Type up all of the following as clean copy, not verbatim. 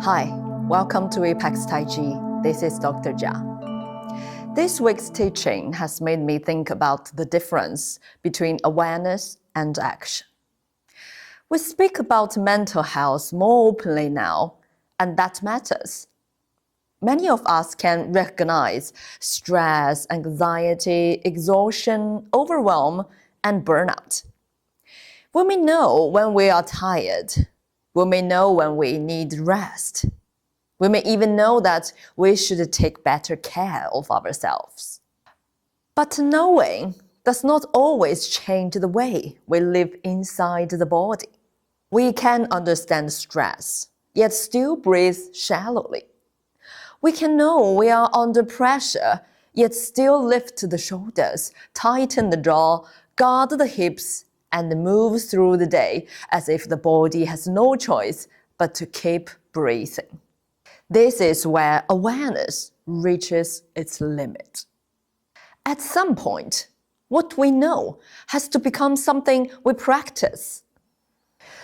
Hi, welcome to Apex Tai Chi. This is Dr. Jia. This week's teaching has made me think about the difference between awareness and action. We speak about mental health more openly now, and that matters. Many of us can recognize stress, anxiety, exhaustion, overwhelm, and burnout. We may know when we are tired. We may know when we need rest. We may even know that we should take better care of ourselves. But knowing does not always change the way we live inside the body. We can understand stress, yet still breathe shallowly. We can know we are under pressure, yet still lift the shoulders, tighten the jaw, guard the hips, and move through the day as if the body has no choice but to keep breathing. This is where awareness reaches its limit. At some point, what we know has to become something we practice.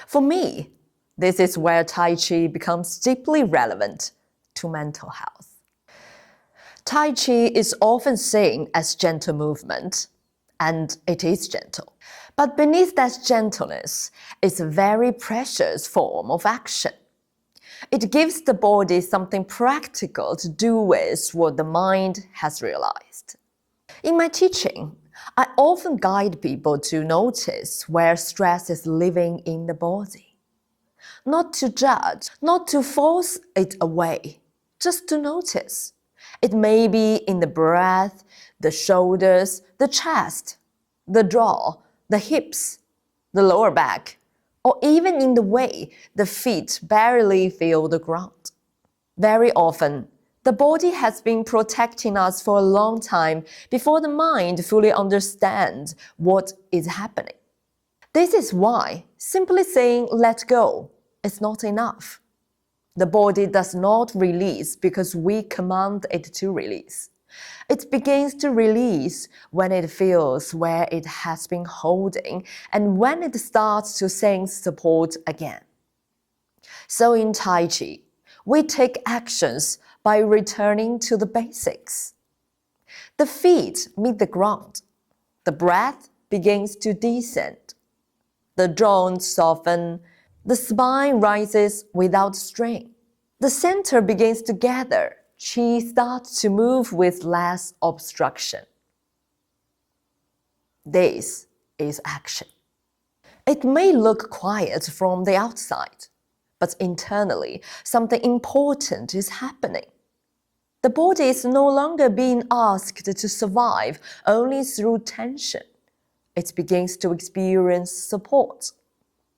For me, this is where Tai Chi becomes deeply relevant to mental health. Tai Chi is often seen as gentle movement, and it is gentle. But beneath that gentleness is a very precious form of action. It gives the body something practical to do with what the mind has realized. In my teaching, I often guide people to notice where stress is living in the body. Not to judge, not to force it away, just to notice. It may be in the breath, the shoulders, the chest, the jaw, the hips, the lower back, or even in the way the feet barely feel the ground. Very often, the body has been protecting us for a long time before the mind fully understands what is happening. This is why simply saying "let go" is not enough. The body does not release because we command it to release. It begins to release when it feels where it has been holding and when it starts to sense support again. So in Tai Chi, we take actions by returning to the basics. The feet meet the ground. The breath begins to descend. The joints soften. The spine rises without strain. The center begins to gather. Qi starts to move with less obstruction. This is action. It may look quiet from the outside, but internally, something important is happening. The body is no longer being asked to survive only through tension. It begins to experience support.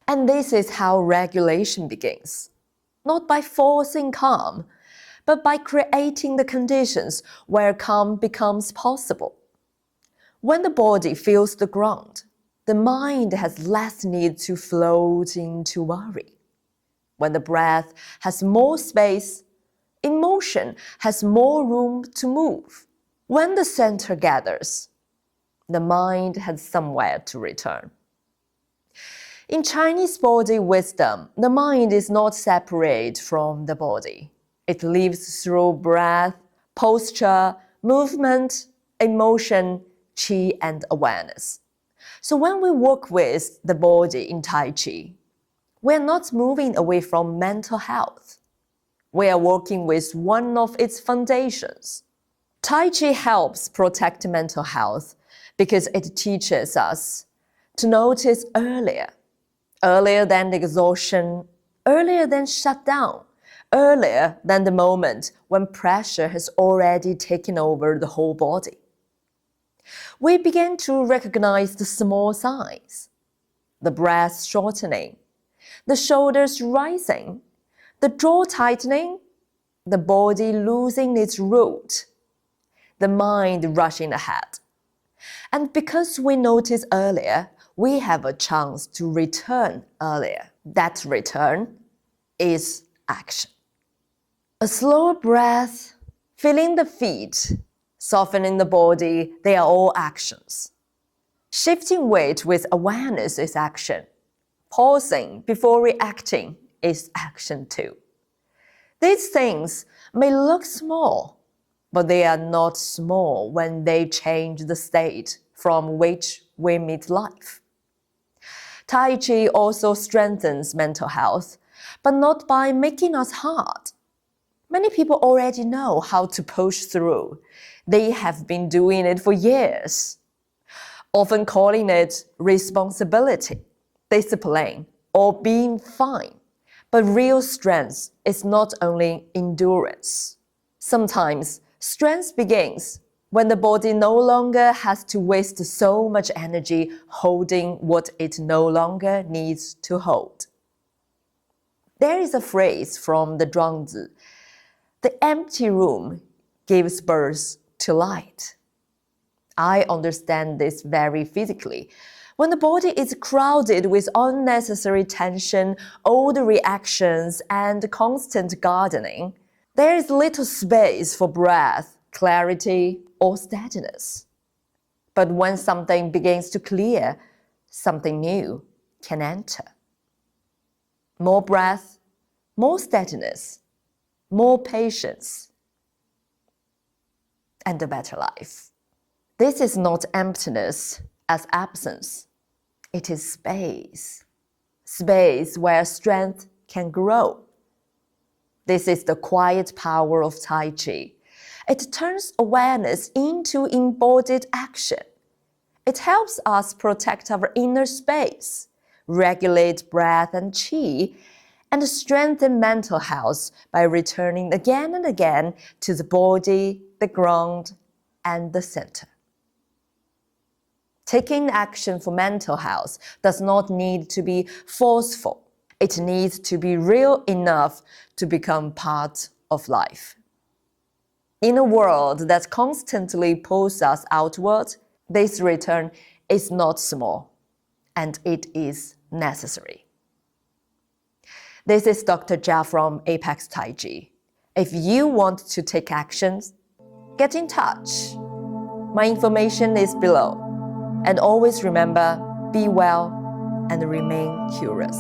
And this is how regulation begins. Not by forcing calm, but by creating the conditions where calm becomes possible. When the body feels the ground, the mind has less need to float into worry. When the breath has more space, emotion has more room to move. When the center gathers, the mind has somewhere to return. In Chinese body wisdom, the mind is not separate from the body. It lives through breath, posture, movement, emotion, qi, and awareness. So when we work with the body in Tai Chi, we're not moving away from mental health. We are working with one of its foundations. Tai Chi helps protect mental health because it teaches us to notice earlier than exhaustion, earlier than shutdown, earlier than the moment when pressure has already taken over the whole body. We begin to recognize the small signs: the breath shortening, the shoulders rising, the jaw tightening, the body losing its root, the mind rushing ahead. And because we notice earlier, we have a chance to return earlier. That return is action. A slower breath, feeling the feet, softening the body, they are all actions. Shifting weight with awareness is action. Pausing before reacting is action too. These things may look small, but they are not small when they change the state from which we meet life. Tai Chi also strengthens mental health, but not by making us hard. Many people already know how to push through. They have been doing it for years, often calling it responsibility, discipline, or being fine. But real strength is not only endurance. Sometimes strength begins when the body no longer has to waste so much energy holding what it no longer needs to hold. There is a phrase from the Zhuangzi: the empty room gives birth to light. I understand this very physically. When the body is crowded with unnecessary tension, old reactions, and constant gardening, there is little space for breath, clarity, or steadiness. But when something begins to clear, something new can enter. More breath, more steadiness, more patience, and a better life. This is not emptiness as absence. It is space. Space where strength can grow. This is the quiet power of Tai Chi. It turns awareness into embodied action. It helps us protect our inner space, regulate breath and qi, and strengthen mental health by returning again and again to the body, the ground, and the center. Taking action for mental health does not need to be forceful. It needs to be real enough to become part of life. In a world that constantly pulls us outward, this return is not small, and it is necessary. This is Dr. Jia from Apex Tai Chi. If you want to take actions, get in touch. My information is below. And always remember, be well and remain curious.